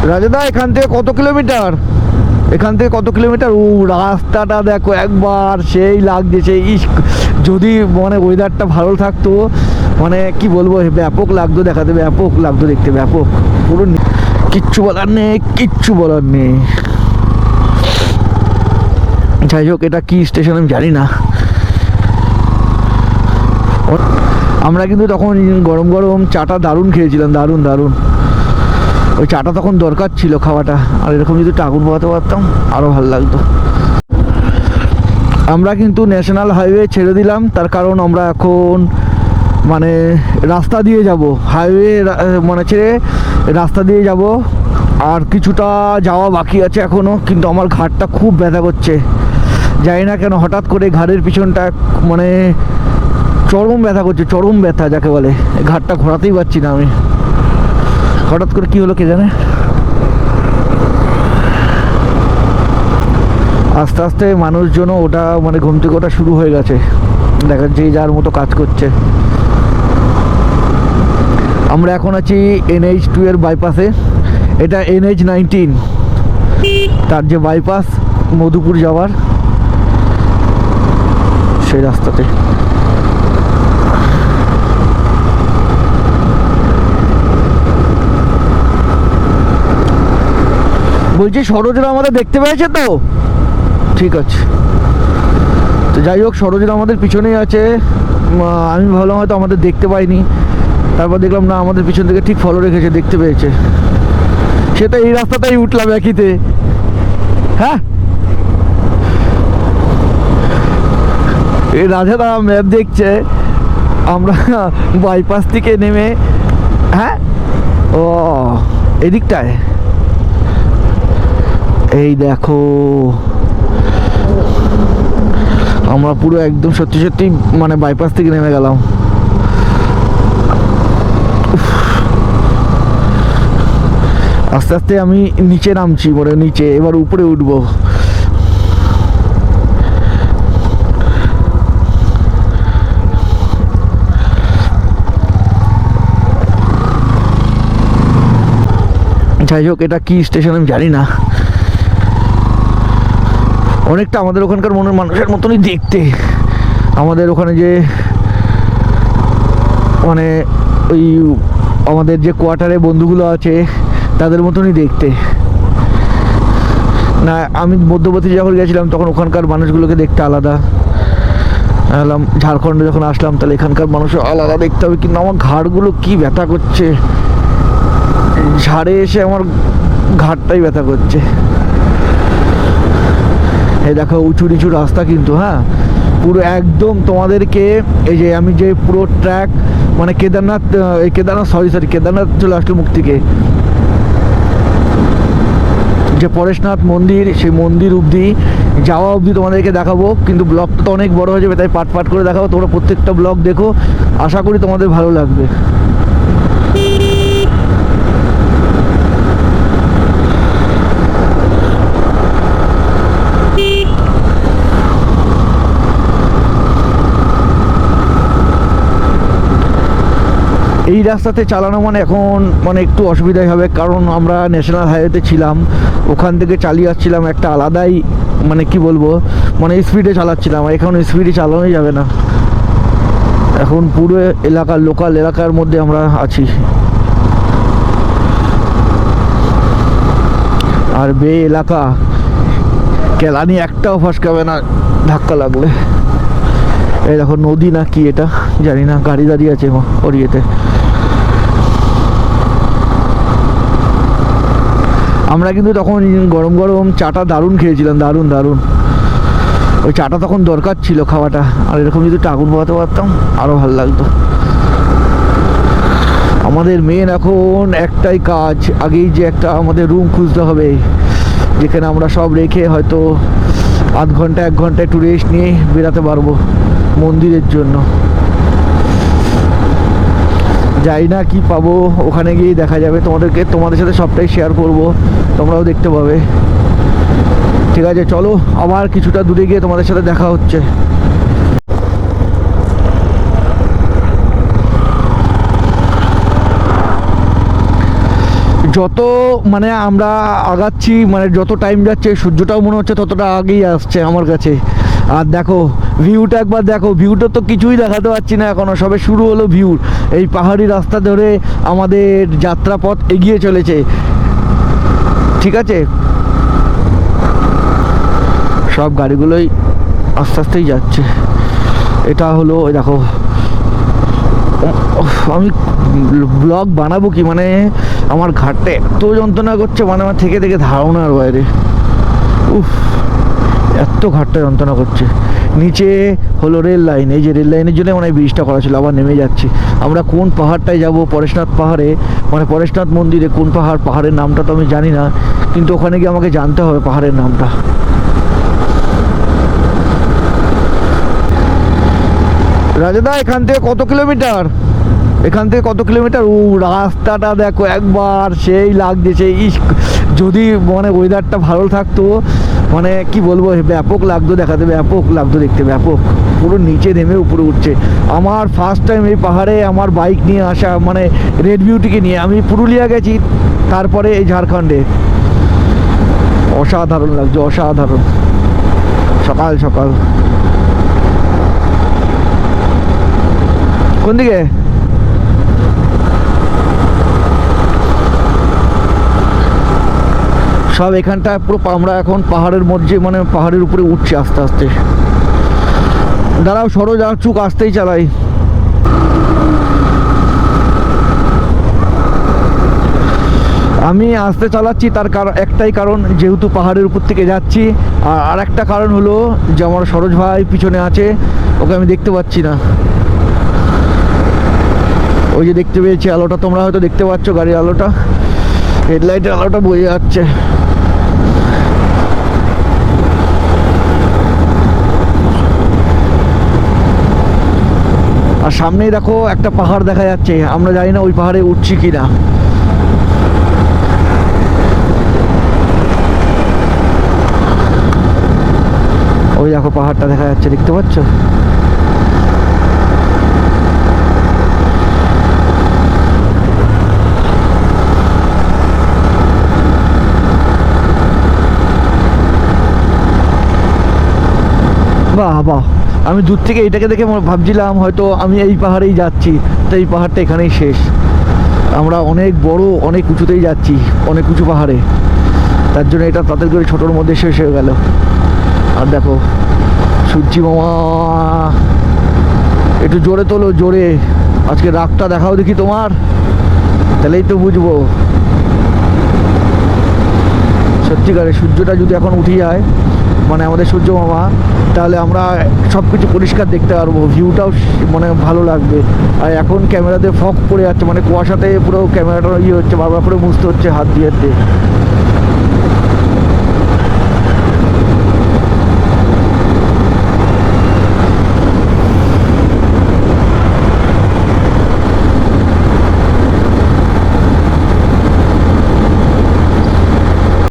রাজাদা এখান থেকে কত কিলোমিটার? এখান থেকে কত কিলোমিটার? ও রাস্তাটা দেখো একবার, সেই লাগছে সেই যদি মানে ওয়েদারটা ভালো থাকতো, মানে কি বলবো, ব্যাপক লাগতো দেখাতে, ব্যাপক লাগতো দেখতে, ব্যাপক পুরো। কিচ্ছু বলার নেই, কিচ্ছু বলার নেই। যাই হোক, এটা কি স্টেশন আমি জানি না। আমরা কিন্তু তখন গরম গরম চাটা দারুণ খেয়েছিলাম, দারুণ দারুণ। ওই চাটা তখন দরকার ছিল খাওয়াটা, আর এরকম যদি একটু আগুন পোহাতে পারতাম আরও ভালো লাগতো। আমরা কিন্তু ন্যাশনাল হাইওয়ে ছেড়ে দিলাম, তার কারণ আমরা এখন মানে রাস্তা দিয়ে যাব, হাইওয়ে মানে ছেড়ে রাস্তা দিয়ে যাব। আর কিছুটা যাওয়া বাকি আছে এখনও, কিন্তু আমার ঘাড়টা খুব ব্যথা করছে, জানি না কেন। হঠাৎ করে ঘাড়ের পিছনটা মানে চরম ব্যথা করছে, চরম ব্যথা যাকে বলে। ঘাড়টা ঘোরাতেই পারছি না আমি, হঠাৎ করে কি হলো কে জানে। আস্তে আস্তে মানুষজন ওটা মানে ঘুম থেকে ওটা শুরু হয়ে গেছে, দেখা যে যার মতো কাজ করছে। আমরা এখন আছি NH2 এর বাইপাসে, এটা NH19 তার যে বাইপাস মধুপুর যাওয়ার, সেই রাস্তাতে। বলছি সরোজরা আমাদের দেখতে পেয়েছে তো? ঠিক আছে। তো যাই হোক, সরোজরা আমাদের পিছনেই আছে। আমি ভাবলাম হয়তো আমাদের দেখতে পাইনি, তারপর দেখলাম না, আমাদের পিছন থেকে ঠিক ফলো রেখেছে, দেখতে পেয়েছে। সেটা এই রাস্তাটাই উঠলাম একইতে। হ্যাঁ, এই রাজাদা ম্যাপ দেখছে, আমরা বাইপাস থেকে নেমে, হ্যাঁ ও এদিকটায়, এই দেখো আমরা পুরো একদম সত্যি সত্যি মানে বাইপাস থেকে নেমে গেলাম। আস্তে আস্তে আমি নিচে নামছি, মানে নিচে, এবার উপরে উঠবো। যাই হোক, এটা কি স্টেশন আমি জানি না। অনেকটা আমাদের ওখানকার মনের মানুষের মতনই দেখতে, আমাদের ওখানে যে মানে ওই আমাদের যে কোয়ার্টারে বন্ধুগুলো আছে তাদের মতনই দেখতে। না, আমি মধ্যবর্তী যখন গেছিলাম তখন ওখানকার মানুষগুলোকে দেখতে আলাদা, এলাম ঝাড়খণ্ডে যখন আসলাম তাহলে এখানকার মানুষও আলাদা দেখতে হবে। কিন্তু আমার ঘাড়গুলো কি ব্যথা করছে, ঝাড়ে এসে আমার ঘাড়টাই ব্যথা করছে। এই দেখো উঁচু নিচু রাস্তা কিন্তু, হ্যাঁ পুরো একদম তোমাদেরকে এই যে আমি যে পুরো ট্র্যাক মানে কেদারনাথ, কেদারনাথ চলে আসলো মুখ থেকে, যে পরেশনাথ মন্দির, সেই মন্দির অবধি যাওয়া অবধি তোমাদেরকে দেখাবো। কিন্তু ব্লগটা তো অনেক বড় হয়ে যাবে, তাই পাট পাট করে দেখাবো। তোমরা প্রত্যেকটা ব্লগ দেখো, আশা করি তোমাদের ভালো লাগবে। এই রাস্তাতে চালানো মানে এখন মানে একটু অসুবিধাই হবে, কারণ আমরা ন্যাশনাল হাইওয়েতে ছিলাম, ওখান থেকে চালিয়ে আসছিলাম একটা আলাদাই মানে কি বলবো, মানে স্পিডে চালাচ্ছিলাম। এখন স্পিডে চালানোই যাবে না, এখন পুরো এলাকার লোকাল এলাকার মধ্যে আমরা আছি। আর বে এলাকা, কেলানি একটাও ফসকাবে না ধাক্কা লাগলে। এই দেখো নদী না কি এটা জানি না, গাড়ি দাঁড়িয়ে আছে ওর ইয়েতে। আমরা কিন্তু তখন গরম গরম চাটা দারুণ খেয়েছিলাম, দারুণ দারুণ। ওই চাটা তখন দরকার ছিল খাওয়াটা, আর এরকম যদি একটু আগুন পোহাতে পারতাম আরও ভালো লাগতো। আমাদের মেন এখন একটাই কাজ, আগেই যে একটা আমাদের রুম খুঁজতে হবে, যেখানে আমরা সব রেখে হয়তো আধ ঘন্টা 1 ঘন্টা একটু রেস্ট নিয়ে বেরাতে পারবো মন্দিরের জন্য। যাই না কি পাবো, ওখানে গিয়েই দেখা যাবে। তোমাদের সাথে সবটাই শেয়ার করব, তোমরাও দেখতে পাবে। ঠিক আছে, চলো আবার কিছুটা দূরে গিয়ে তোমাদের সাথে দেখা হচ্ছে। যত মানে আমরা আগাচ্ছি, মানে যত টাইম যাচ্ছে সূর্যটাও মনে হচ্ছে ততটা আগেই আসছে আমার কাছে। আর দেখো ভিউটা একবার দেখো, ভিউটা তো কিছুই দেখাতে পারছি না এখনো, সবে শুরু হলো ভিউ। এই পাহাড়ি রাস্তা ধরে আমাদের যাত্রাপথ এগিয়ে চলেছে, ঠিক আছে। সব গাড়িগুলোই আস্তে আস্তেই যাচ্ছে। এটা হলো দেখো, আমি ব্লগ বানাবো কি, মানে আমার ঘাটটা এত যন্ত্রণা করছে, মানে আমার থেকে থেকে ধারণার বাইরে। উফ, এত ঘাটটা যন্ত্রণা করছে। নিচে হলো রেল লাইন, এই যে রেল লাইনের জন্য মানে ব্রিজটা করা ছিল, আবার নেমে যাচ্ছি। আমরা কোন পাহাড়টায় যাব, পরেশনাথ পাহাড়ে, মানে পরেশনাথ মন্দিরে। কোন পাহাড়, পাহাড়ের নামটা তো আমি জানি না, কিন্তু ওখানে গিয়ে আমাকে জানতে হবে পাহাড়ের নামটা। রাজাদা এখান থেকে কত কিলোমিটার? এখান থেকে কত কিলোমিটার? ও রাস্তাটা দেখো একবার, সেই লাগছে সেই। যদি মানে ওয়েদারটা ভালো থাকতো, মানে কি বলবো, ব্যাপক লাগতো দেখাতে, ব্যাপক লাগতো দেখতে, ব্যাপক। পুরো নিচে নেমে উপরে উঠছে। আমার ফার্স্ট টাইম এই পাহাড়ে আমার বাইক নিয়ে আসা, মানে রেড বিউটিকে নিয়ে। আমি পুরুলিয়া গেছি, তারপরে এই ঝাড়খণ্ডে। অসাধারণ লাগছে, অসাধারণ। সকাল সকাল। কোন দিকে? সব এখানটা পুরো আমরা এখন পাহাড়ের মধ্যে, মানে পাহাড়ের উপরে উঠছি আস্তে আস্তে। দাঁড়াও, সরো, যা চুক আসতেই চালাই। আমি আস্তে চালাচ্ছি, তার কারণ একটাই কারণ, যেহেতু পাহাড়ের উপর থেকে যাচ্ছি। আর একটা কারণ হলো যে আমার সরোজ ভাই পিছনে আছে, ওকে আমি দেখতে পাচ্ছি না। ওই যে দেখতে পেয়েছি আলোটা, তোমরা হয়তো দেখতে পাচ্ছ গাড়ির আলোটা, হেডলাইটের আলোটা বয়ে যাচ্ছে। আর সামনেই দেখো একটা পাহাড় দেখা যাচ্ছে, আমরা জানি না ওই পাহাড়ে উঠছি কিনা। ওই দেখো পাহাড়টা দেখা যাচ্ছে, দেখতে পাচ্ছ? বাহ বাহ। আমি দূর থেকে এটাকে দেখে ভাবছিলাম হয়তো আমি এই পাহাড়েই যাচ্ছি, তো এই পাহাড়টা এখানেই শেষ। আমরা অনেক বড়, অনেক উঁচুতেই যাচ্ছি, অনেক উঁচু পাহাড়ে, তার জন্য এটা তাদের করে ছোটোর মধ্যে শেষ হয়ে গেল। আর দেখো সূর্যি মামা, একটু জোরে তোলো, জোরে। আজকে রাগটা দেখাও দেখি তোমার, তাহলেই তো বুঝবো। সত্যিকারে সূর্যটা যদি এখন উঠে যায়, মানে আমাদের সূর্য মামা, তাহলে আমরা সব কিছু পরিষ্কার দেখতে পারবো, ভিউটাও মানে ভালো লাগবে। আর এখন ক্যামেরাতে ফগ পড়ে যাচ্ছে, মানে কুয়াশাতে পুরো ক্যামেরাটা ইয়ে হচ্ছে, বারবার করে মুছতে হচ্ছে হাত দিয়ে।